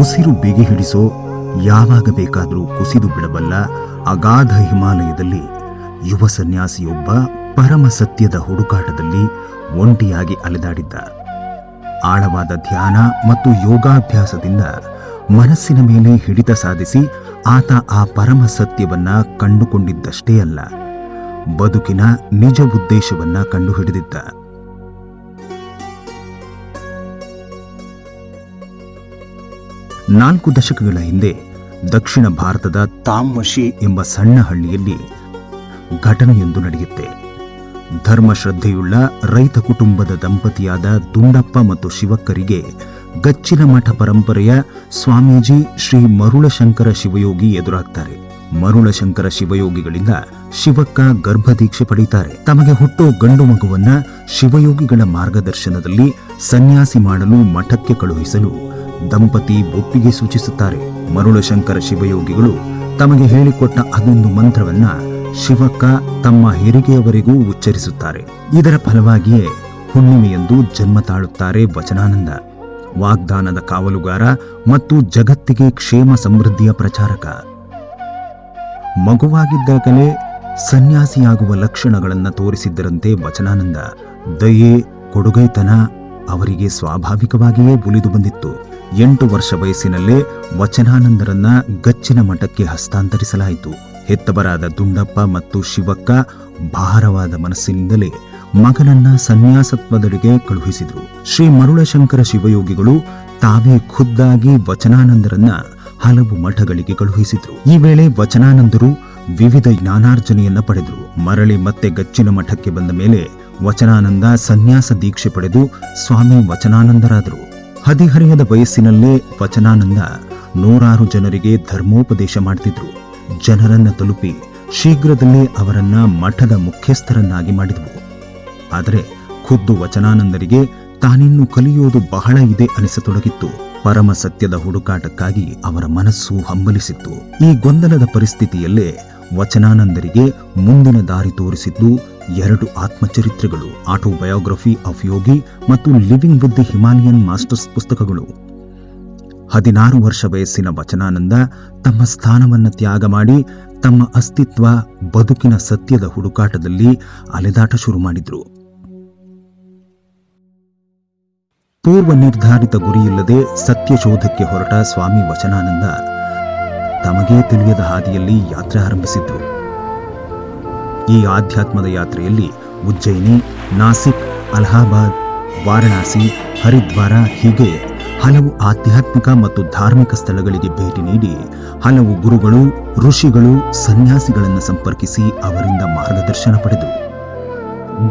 ಉಸಿರು ಬಿಗಿ ಹಿಡಿಸೋ, ಯಾವಾಗ ಬೇಕಾದರೂ ಕುಸಿದು ಬಿಡಬಲ್ಲ ಅಗಾಧ ಹಿಮಾಲಯದಲ್ಲಿ ಯುವ ಸನ್ಯಾಸಿಯೊಬ್ಬ ಪರಮ ಸತ್ಯದ ಹುಡುಕಾಟದಲ್ಲಿ ಒಂಟಿಯಾಗಿ ಅಲೆದಾಡಿದ್ದ. ಆಳವಾದ ಧ್ಯಾನ ಮತ್ತು ಯೋಗಾಭ್ಯಾಸದಿಂದ ಮನಸ್ಸಿನ ಮೇಲೆ ಹಿಡಿತ ಸಾಧಿಸಿ ಆತ ಆ ಪರಮ ಸತ್ಯವನ್ನ ಕಂಡುಕೊಂಡಿದ್ದಷ್ಟೇ ಅಲ್ಲ, ಬದುಕಿನ ನಿಜ ಉದ್ದೇಶವನ್ನ ಕಂಡುಹಿಡಿದಿದ್ದ. ನಾಲ್ಕು ದಶಕಗಳ ಹಿಂದೆ ದಕ್ಷಿಣ ಭಾರತದ ತಾಮ್ವಶಿ ಎಂಬ ಸಣ್ಣ ಹಳ್ಳಿಯಲ್ಲಿ ಘಟನೆಯೊಂದು ನಡೆಯುತ್ತೆ. ಧರ್ಮಶ್ರದ್ಧೆಯುಳ್ಳ ರೈತ ಕುಟುಂಬದ ದಂಪತಿಯಾದ ದುಂಡಪ್ಪ ಮತ್ತು ಶಿವಕ್ಕರಿಗೆ ಗಚ್ಚಿನ ಮಠ ಪರಂಪರೆಯ ಸ್ವಾಮೀಜಿ ಶ್ರೀ ಮರುಳಶಂಕರ ಶಿವಯೋಗಿ ಎದುರಾಗ್ತಾರೆ. ಮರುಳಶಂಕರ ಶಿವಯೋಗಿಗಳಿಂದ ಶಿವಕ್ಕ ಗರ್ಭದೀಕ್ಷೆ ಪಡೆಯುತ್ತಾರೆ. ತಮಗೆ ಹುಟ್ಟೋ ಗಂಡು ಮಗುವನ್ನ ಶಿವಯೋಗಿಗಳ ಮಾರ್ಗದರ್ಶನದಲ್ಲಿ ಸನ್ಯಾಸಿ ಮಾಡಲು ಮಠಕ್ಕೆ ಕಳುಹಿಸಲು ದಂಪತಿ ಒಪ್ಪಿಗೆ ಸೂಚಿಸುತ್ತಾರೆ. ಮರುಳಶಂಕರ ಶಿವಯೋಗಿಗಳು ತಮಗೆ ಹೇಳಿಕೊಟ್ಟ ಅದೊಂದು ಮಂತ್ರವನ್ನ ಶಿವಕ್ಕ ತಮ್ಮ ಹೆರಿಗೆಯವರೆಗೂ ಉಚ್ಚರಿಸುತ್ತಾರೆ. ಇದರ ಫಲವಾಗಿಯೇ ಹುಣ್ಣಿಮೆಯಂದು ಜನ್ಮ ತಾಳುತ್ತಾರೆ ವಚನಾನಂದ. ವಾಗ್ದಾನದ ಕಾವಲುಗಾರ ಮತ್ತು ಜಗತ್ತಿಗೆ ಕ್ಷೇಮ ಸಮೃದ್ಧಿಯ ಪ್ರಚಾರಕ. ಮಗುವಾಗಿದ್ದಾಗಲೇ ಸನ್ಯಾಸಿಯಾಗುವ ಲಕ್ಷಣಗಳನ್ನು ತೋರಿಸಿದ್ದರಂತೆ ವಚನಾನಂದ. ದಯೆ, ಕೊಡುಗೈತನ ಅವರಿಗೆ ಸ್ವಾಭಾವಿಕವಾಗಿಯೇ ಉಳಿದು ಬಂದಿತ್ತು. 8 ವರ್ಷ ವಯಸ್ಸಿನಲ್ಲೇ ವಚನಾನಂದರನ್ನ ಗಚ್ಚಿನ ಮಠಕ್ಕೆ ಹಸ್ತಾಂತರಿಸಲಾಯಿತು. ಹೆತ್ತವರಾದ ದುಂಡಪ್ಪ ಮತ್ತು ಶಿವಕ್ಕ ಭಾರವಾದ ಮನಸ್ಸಿನಿಂದಲೇ ಮಗನನ್ನ ಸನ್ಯಾಸತ್ವದೆಡೆಗೆ ಕಳುಹಿಸಿದ್ರು. ಶ್ರೀ ಮರುಳಶಂಕರ ಶಿವಯೋಗಿಗಳು ತಾವೇ ಖುದ್ದಾಗಿ ವಚನಾನಂದರನ್ನ ಹಲವು ಮಠಗಳಿಗೆ ಕಳುಹಿಸಿದ್ರು. ಈ ವೇಳೆ ವಚನಾನಂದರು ವಿವಿಧ ಜ್ಞಾನಾರ್ಜನೆಯನ್ನ ಪಡೆದರು. ಮರಳಿ ಮತ್ತೆ ಗಚ್ಚಿನ ಮಠಕ್ಕೆ ಬಂದ ಮೇಲೆ ವಚನಾನಂದ ಸನ್ಯಾಸ ದೀಕ್ಷೆ ಪಡೆದು ಸ್ವಾಮಿ ವಚನಾನಂದರಾದರು. ಹದಿಹರೆಯದ ವಯಸ್ಸಿನಲ್ಲೇ ವಚನಾನಂದ 100 ಜನರಿಗೆ ಧರ್ಮೋಪದೇಶ ಮಾಡ್ತಿದ್ರು. ಜನರನ್ನ ತಲುಪಿ ಶೀಘ್ರದಲ್ಲೇ ಅವರನ್ನ ಮಠದ ಮುಖ್ಯಸ್ಥರನ್ನಾಗಿ ಮಾಡಿದವು. ಆದರೆ ಖುದ್ದು ವಚನಾನಂದರಿಗೆ ತಾನಿನ್ನು ಕಲಿಯೋದು ಬಹಳ ಇದೆ ಅನಿಸತೊಡಗಿತ್ತು. ಪರಮ ಸತ್ಯದ ಹುಡುಕಾಟಕ್ಕಾಗಿ ಅವರ ಮನಸ್ಸು ಹಂಬಲಿಸಿತ್ತು. ಈ ಗೊಂದಲದ ಪರಿಸ್ಥಿತಿಯಲ್ಲೇ ವಚನಾನಂದರಿಗೆ ಮುಂದಿನ ದಾರಿ ತೋರಿಸಿದ್ದು 2 ಆತ್ಮಚರಿತ್ರೆಗಳು, ಆಟೋಬಯೋಗ್ರಫಿ ಆಫ್ ಯೋಗಿ ಮತ್ತು living with the Himalayan masters ಪುಸ್ತಕಗಳು. 16 ವರ್ಷ ವಯಸ್ಸಿನ ವಚನಾನಂದ ತಮ್ಮ ಸ್ಥಾನವನ್ನ ತ್ಯಾಗ ಮಾಡಿ ತಮ್ಮ ಅಸ್ತಿತ್ವ, ಬದುಕಿನ ಸತ್ಯದ ಹುಡುಕಾಟದಲ್ಲಿ ಅಲೆದಾಟ ಶುರು ಮಾಡಿದ್ರು. ಪೂರ್ವ ನಿರ್ಧಾರಿತ ಗುರಿಯಿಲ್ಲದೆ ಸತ್ಯಶೋಧಕ್ಕೆ ಹೊರಟ ಸ್ವಾಮಿ ವಚನಾನಂದ ತಮಗೇ ತಿಳಿಯದ ಹಾದಿಯಲ್ಲಿ ಯಾತ್ರೆ ಆರಂಭಿಸಿದ್ರು. ಈ ಆಧ್ಯಾತ್ಮದ ಯಾತ್ರೆಯಲ್ಲಿ ಉಜ್ಜಯಿನಿ, ನಾಸಿಕ್, ಅಲಹಾಬಾದ್, ವಾರಣಾಸಿ, ಹರಿದ್ವಾರ ಹೀಗೆ ಹಲವು ಆಧ್ಯಾತ್ಮಿಕ ಮತ್ತು ಧಾರ್ಮಿಕ ಸ್ಥಳಗಳಿಗೆ ಭೇಟಿ ನೀಡಿ ಹಲವು ಗುರುಗಳು, ಋಷಿಗಳು, ಸನ್ಯಾಸಿಗಳನ್ನು ಸಂಪರ್ಕಿಸಿ ಅವರಿಂದ ಮಾರ್ಗದರ್ಶನ ಪಡೆದರು.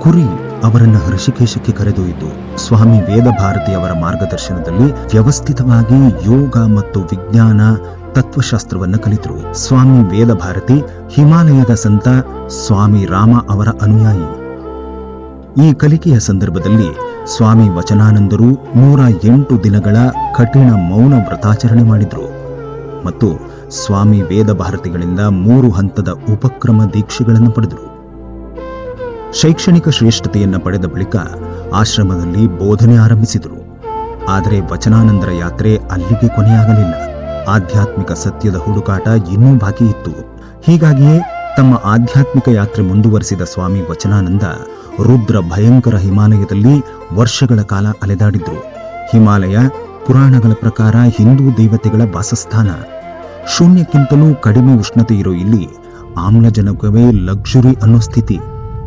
ಗುರಿ ಅವರನ್ನು ಋಷಿಕೇಶಕ್ಕೆ ಕರೆದೊಯ್ಯಿತು. ಸ್ವಾಮಿ ವೇದಭಾರತಿಯವರ ಮಾರ್ಗದರ್ಶನದಲ್ಲಿ ವ್ಯವಸ್ಥಿತವಾಗಿ ಯೋಗ ಮತ್ತು ವಿಜ್ಞಾನ, ತತ್ವಶಾಸ್ತ್ರವನ್ನು ಕಲಿತರು. ಸ್ವಾಮಿ ವೇದಭಾರತಿ ಹಿಮಾಲಯದ ಸಂತ ಸ್ವಾಮಿ ರಾಮ ಅವರ ಅನುಯಾಯಿ. ಈ ಕಲಿಕೆಯ ಸಂದರ್ಭದಲ್ಲಿ ಸ್ವಾಮಿ ವಚನಾನಂದರು 108 ದಿನಗಳ ಕಠಿಣ ಮೌನ ವ್ರತಾಚರಣೆ ಮಾಡಿದ್ರು ಮತ್ತು ಸ್ವಾಮಿ ವೇದಭಾರತಿಗಳಿಂದ 3 ಹಂತದ ಉಪಕ್ರಮ ದೀಕ್ಷೆಗಳನ್ನು ಪಡೆದರು. ಶೈಕ್ಷಣಿಕ ಶ್ರೇಷ್ಠತೆಯನ್ನು ಪಡೆದ ಬಳಿಕ ಆಶ್ರಮದಲ್ಲಿ ಬೋಧನೆ ಆರಂಭಿಸಿದರು. ಆದರೆ ವಚನಾನಂದರ ಯಾತ್ರೆ ಅಲ್ಲಿಗೆ ಕೊನೆಯಾಗಲಿಲ್ಲ. ಆಧ್ಯಾತ್ಮಿಕ ಸತ್ಯದ ಹುಡುಕಾಟ ಇನ್ನೂ ಬಾಕಿ ಇತ್ತು. ಹೀಗಾಗಿಯೇ ತಮ್ಮ ಆಧ್ಯಾತ್ಮಿಕ ಯಾತ್ರೆ ಮುಂದುವರೆಸಿದ ಸ್ವಾಮಿ ವಚನಾನಂದ ರುದ್ರ ಭಯಂಕರ ಹಿಮಾಲಯದಲ್ಲಿ ವರ್ಷಗಳ ಕಾಲ ಅಲೆದಾಡಿದ್ರು. ಹಿಮಾಲಯ ಪುರಾಣಗಳ ಪ್ರಕಾರ ಹಿಂದೂ ದೇವತೆಗಳ ವಾಸಸ್ಥಾನ. ಶೂನ್ಯಕ್ಕಿಂತಲೂ ಕಡಿಮೆ ಉಷ್ಣತೆ ಇರೋ ಇಲ್ಲಿ ಆಮ್ಲಜನಕವೇ ಲಕ್ಸುರಿ ಅನ್ನೋ ಸ್ಥಿತಿ.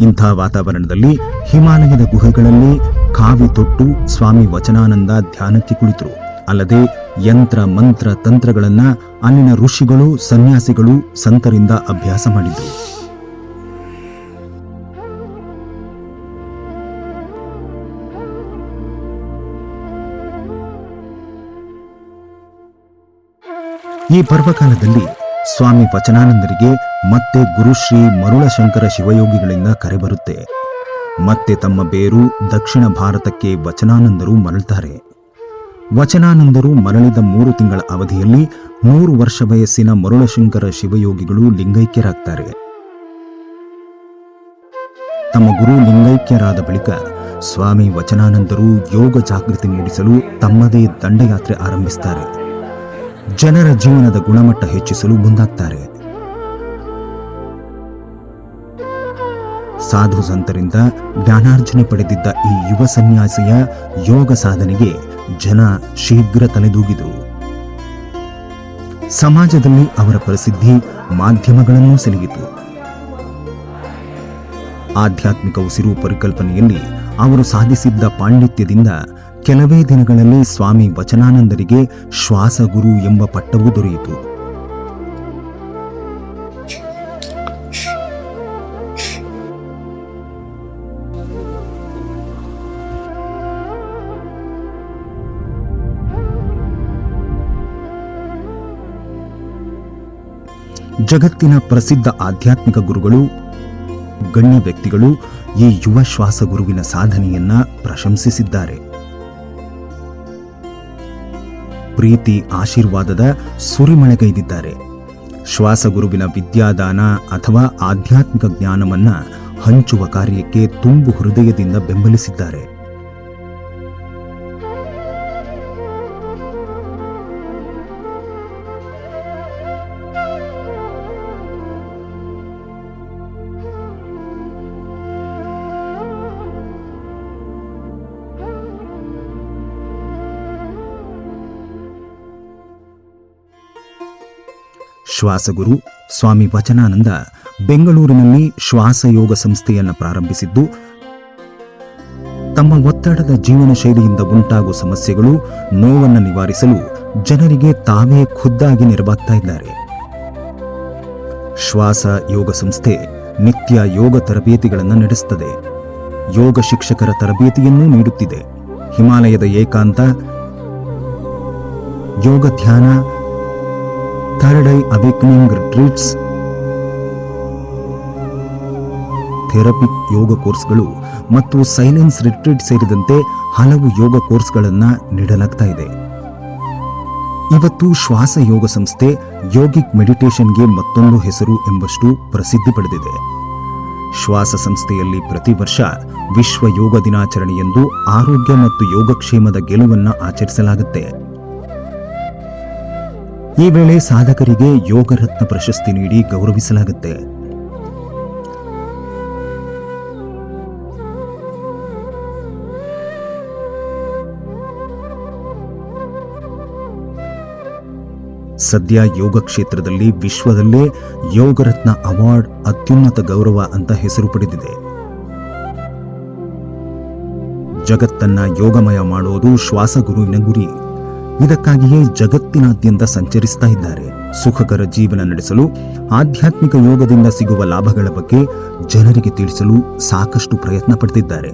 ಇಂಥ ವಾತಾವರಣದಲ್ಲಿ ಹಿಮಾಲಯದ ಗುಹೆಗಳಲ್ಲಿ ಕಾವಿ ತೊಟ್ಟು ಸ್ವಾಮಿ ವಚನಾನಂದ ಧ್ಯಾನಕ್ಕೆ ಕುಳಿತರು. ಅಲ್ಲದೆ ಯಂತ್ರ, ಮಂತ್ರ, ತಂತ್ರಗಳನ್ನ ಅಲ್ಲಿನ ಋಷಿಗಳು, ಸನ್ಯಾಸಿಗಳು, ಸಂತರಿಂದ ಅಭ್ಯಾಸ ಮಾಡಿದ್ರು. ಈ ಪರ್ವಕಾಲದಲ್ಲಿ ಸ್ವಾಮಿ ವಚನಾನಂದರಿಗೆ ಮತ್ತೆ ಗುರುಶ್ರೀ ಮರುಳಶಂಕರ ಶಿವಯೋಗಿಗಳಿಂದ ಕರೆ ಬರುತ್ತೆ. ಮತ್ತೆ ತಮ್ಮ ಬೇರು ದಕ್ಷಿಣ ಭಾರತಕ್ಕೆ ವಚನಾನಂದರು ಮರಳುತ್ತಾರೆ. ವಚನಾನಂದರು ಮರಳಿದ 3 ತಿಂಗಳ ಅವಧಿಯಲ್ಲಿ 100 ವರ್ಷ ವಯಸ್ಸಿನ ಮರುಳಶಂಕರ ಶಿವಯೋಗಿಗಳು ಲಿಂಗೈಕ್ಯರಾಗ್ತಾರೆ. ತಮ್ಮ ಗುರು ಲಿಂಗೈಕ್ಯರಾದ ಬಳಿಕ ಸ್ವಾಮಿ ವಚನಾನಂದರು ಯೋಗ ಜಾಗೃತಿ ಮೂಡಿಸಲು ತಮ್ಮದೇ ದಂಡಯಾತ್ರೆ ಆರಂಭಿಸುತ್ತಾರೆ. ಜನರ ಜೀವನದ ಗುಣಮಟ್ಟ ಹೆಚ್ಚಿಸಲು ಮುಂದಾಗ್ತಾರೆ. ಸಾಧು ಸಂತರಿಂದ ಜ್ಞಾನಾರ್ಜನೆ ಪಡೆದಿದ್ದ ಈ ಯುವ ಸನ್ಯಾಸಿಯ ಯೋಗ ಸಾಧನೆಗೆ ಜನ ಶೀಘ್ರ ತಲೆದೂಗಿದರು. ಸಮಾಜದಲ್ಲಿ ಅವರ ಪ್ರಸಿದ್ಧಿ ಮಾಧ್ಯಮಗಳನ್ನೂ ಸೆಳೆಯಿತು. ಆಧ್ಯಾತ್ಮಿಕ ಉಸಿರು ಪರಿಕಲ್ಪನೆಯಲ್ಲಿ ಅವರು ಸಾಧಿಸಿದ್ದ ಪಾಂಡಿತ್ಯದಿಂದ ಕೆಲವೇ ದಿನಗಳಲ್ಲಿ ಸ್ವಾಮಿ ವಚನಾನಂದರಿಗೆ ಶ್ವಾಸಗುರು ಎಂಬ ಪಟ್ಟವೂ ದೊರೆಯಿತು. ಜಗತ್ತಿನ ಪ್ರಸಿದ್ಧ ಆಧ್ಯಾತ್ಮಿಕ ಗುರುಗಳು, ಗಣ್ಯ ವ್ಯಕ್ತಿಗಳು ಈ ಯುವ ಶ್ವಾಸಗುರುವಿನ ಸಾಧನೆಯನ್ನ ಪ್ರಶಂಸಿಸಿದ್ದಾರೆ. ಪ್ರೀತಿ ಆಶೀರ್ವಾದದ ಸುರಿಮಳೆಗೈದಿದ್ದಾರೆ. ಶ್ವಾಸಗುರುವಿನ ವಿದ್ಯಾದಾನ ಅಥವಾ ಆಧ್ಯಾತ್ಮಿಕ ಜ್ಞಾನವನ್ನ ಹಂಚುವ ಕಾರ್ಯಕ್ಕೆ ತುಂಬು ಹೃದಯದಿಂದ ಬೆಂಬಲಿಸಿದ್ದಾರೆ. ಶ್ವಾಸಗುರು ಸ್ವಾಮಿ ವಚನಾನಂದ ಬೆಂಗಳೂರಿನಲ್ಲಿ ಶ್ವಾಸಯೋಗ ಸಂಸ್ಥೆಯನ್ನು ಪ್ರಾರಂಭಿಸಿದ್ದು, ತಮ್ಮ ಒತ್ತಡದ ಜೀವನ ಶೈಲಿಯಿಂದ ಉಂಟಾಗುವ ಸಮಸ್ಯೆಗಳು, ನೋವನ್ನು ನಿವಾರಿಸಲು ಜನರಿಗೆ ತಾವೇ ಖುದ್ದಾಗಿ ನೆರವಾಗ್ತಾ ಇದ್ದಾರೆ. ಶ್ವಾಸ ಯೋಗ ಸಂಸ್ಥೆ ನಿತ್ಯ ಯೋಗ ತರಬೇತಿಗಳನ್ನು ನಡೆಸುತ್ತದೆ. ಯೋಗ ಶಿಕ್ಷಕರ ತರಬೇತಿಯನ್ನೂ ನೀಡುತ್ತಿದೆ. ಹಿಮಾಲಯದ ಏಕಾಂತ, ಯೋಗ ಧ್ಯಾನ, ಥರ್ಡ್ ಐ ಅವೇಕನಿಂಗ್ ರಿಟ್ರೀಟ್ಸ್, ಥೆರಪಿಕ್ ಯೋಗ ಕೋರ್ಸ್ಗಳು ಮತ್ತು ಸೈಲೆನ್ಸ್ ರಿಟ್ರೀಟ್ ಸೇರಿದಂತೆ ಹಲವು ಯೋಗ ಕೋರ್ಸ್ಗಳನ್ನು ನೀಡಲಾಗ್ತಾ ಇದೆ. ಇವತ್ತು ಶ್ವಾಸ ಯೋಗ ಸಂಸ್ಥೆ ಯೋಗಿಕ್ ಮೆಡಿಟೇಷನ್ಗೆ ಮತ್ತೊಂದು ಹೆಸರು ಎಂಬಷ್ಟು ಪ್ರಸಿದ್ಧಿ ಪಡೆದಿದೆ. ಶ್ವಾಸ ಸಂಸ್ಥೆಯಲ್ಲಿ ಪ್ರತಿ ವರ್ಷ ವಿಶ್ವ ಯೋಗ ದಿನಾಚರಣೆಯಂದು ಆರೋಗ್ಯ ಮತ್ತು ಯೋಗಕ್ಷೇಮದ ಗೆಲುವನ್ನು ಆಚರಿಸಲಾಗುತ್ತೆ. ಈ ವೇಳೆ ಸಾಧಕರಿಗೆ ಯೋಗ ರತ್ನ ಪ್ರಶಸ್ತಿ ನೀಡಿ ಗೌರವಿಸಲಾಗುತ್ತೆ. ಸದ್ಯ ಯೋಗ ಕ್ಷೇತ್ರದಲ್ಲಿ ವಿಶ್ವದಲ್ಲೇ ಯೋಗರತ್ನ ಅವಾರ್ಡ್ ಅತ್ಯುನ್ನತ ಗೌರವ ಅಂತ ಹೆಸರು ಪಡೆದಿದೆ. ಜಗತ್ತನ್ನ ಯೋಗಮಯ ಮಾಡೋದು ಶ್ವಾಸಗುರುವಿನ ಗುರಿ. ಇದಕ್ಕಾಗಿಯೇ ಜಗತ್ತಿನಾದ್ಯಂತ ಸಂಚರಿಸ್ತಾ ಇದ್ದಾರೆ. ಸುಖಕರ ಜೀವನ ನಡೆಸಲು ಆಧ್ಯಾತ್ಮಿಕ ಯೋಗದಿಂದ ಸಿಗುವ ಲಾಭಗಳ ಬಗ್ಗೆ ಜನರಿಗೆ ತಿಳಿಸಲು ಸಾಕಷ್ಟು ಪ್ರಯತ್ನ ಪಡ್ತಿದ್ದಾರೆ.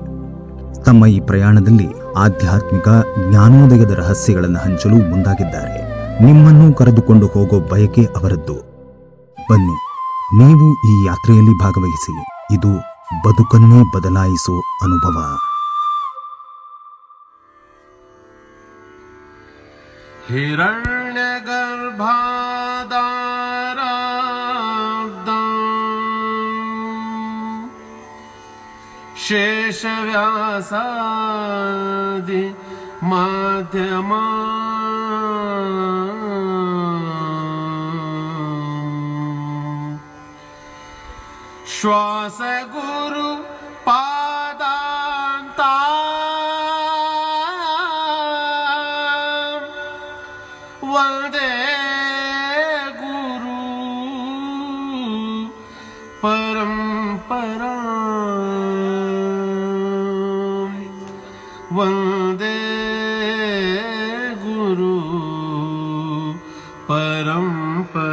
ತಮ್ಮ ಈ ಪ್ರಯಾಣದಲ್ಲಿ ಆಧ್ಯಾತ್ಮಿಕ ಜ್ಞಾನೋದಯದ ರಹಸ್ಯಗಳನ್ನು ಹಂಚಲು ಮುಂದಾಗಿದ್ದಾರೆ. ನಿಮ್ಮನ್ನು ಕರೆದುಕೊಂಡು ಹೋಗೋ ಬಯಕೆ ಅವರದ್ದು. ಬನ್ನಿ, ನೀವು ಈ ಯಾತ್ರೆಯಲ್ಲಿ ಭಾಗವಹಿಸಿ. ಇದು ಬದುಕನ್ನೇ ಬದಲಾಯಿಸೋ ಅನುಭವ. ಶೇಷವ್ಯಾಸಾದಿ ಮಾಧ್ಯಮ ಶ್ವಾಸ ಗುರು ಪಾದಾಂತ ವಂದೇ ಗುರು ಪರಂಪರಾ ವಂದೇ ಗುರು ಪರಂಪರಾ.